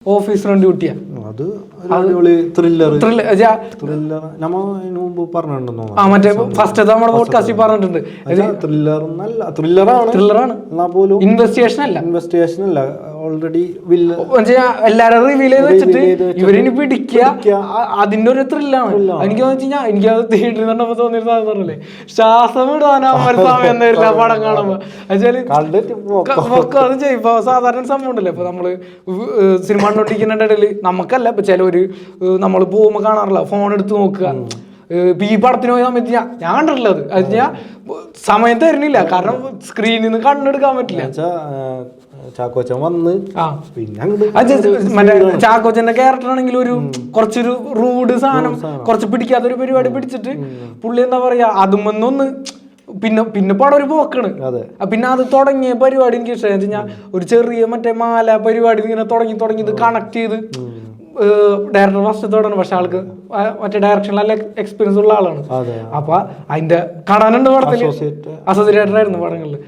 ഓഫീസിന് ഡ്യൂട്ടിയാ അത് അടിപൊളി ത്രില്ലർ നമ്മ മുമ്പ് പറഞ്ഞിട്ടുണ്ടെന്നോ മറ്റേ ഫസ്റ്റ് നമ്മുടെ പോഡ്കാസ്റ്റിൽ പറഞ്ഞിട്ടുണ്ട്. ത്രില്ലർ നല്ല ത്രില്ലറാണ് എന്നാ പോലും ഇൻവെസ്റ്റിഗേഷൻ അല്ല ഓൾറെഡി എല്ലാരും റിവീൽ ചെയ്ത് വെച്ചിട്ട് ഇവരിനി പിടിക്കുക അതിന്റെ ഒരു ത്രില്ലാണ്. എനിക്ക് വെച്ചാൽ എനിക്കത് തിയേറ്ററിൽ കണ്ടപ്പോ തോന്നിയിരുന്ന പറഞ്ഞല്ലേ ശ്വാസം ഇടാനാ സമയം തരില്ല പടം കാണുമ്പോ. അത് ചെയ്യിപ്പോ സാധാരണ സംഭവം ഉണ്ടല്ലോ. ഇപ്പൊ നമ്മള് സിനിമ കണ്ടോണ്ടിരിക്കുന്ന ഇടയില് നമുക്കല്ല ഇപ്പൊ ചിലവര് നമ്മൾ പോകുമ്പോ കാണാറില്ല ഫോൺ എടുത്ത് നോക്കുക. ഈ പടത്തിന് പോയ സമയത്ത് ഞാൻ കണ്ടിട്ടില്ല. അത് ഞാൻ സമയം തരുന്നില്ല, കാരണം സ്ക്രീനിൽ നിന്ന് കണ്ണെടുക്കാൻ പറ്റില്ല. ചാക്കോച്ചൻ വന്ന് മറ്റേ ചാക്കോച്ചന്റെ ക്യാരക്ടർ ആണെങ്കിൽ ഒരു കുറച്ചൊരു റൂഡ് സാധനം, കുറച്ച് പിടിക്കാത്തൊരു പരിപാടി പിടിച്ചിട്ട് പുള്ളി എന്താ പറയാ അതുമെന്നൊന്ന് പിന്നെ പടം ഒരു പോക്കാണ്. പിന്നെ അത് തുടങ്ങിയ പരിപാടി എനിക്ക് ഇഷ്ടമായി. ഞാൻ ഒരു ചെറിയ മറ്റേ മാല പരിപാടി ഇങ്ങനെ തുടങ്ങി ഇത് കണക്ട് ചെയ്ത് ഡയറക്ടർ ഫസ്റ്റത്തോടാണ്. പക്ഷെ ആൾക്ക് മറ്റേ ഡയറക്ഷനിലെ എക്സ്പീരിയൻസ് ഉള്ള ആളാണ്. അപ്പൊ അതിന്റെ കാണാനുണ്ട് പടത്തില്. അസോസിയേറ്റഡ് ആയിരുന്നു പടങ്ങളില്.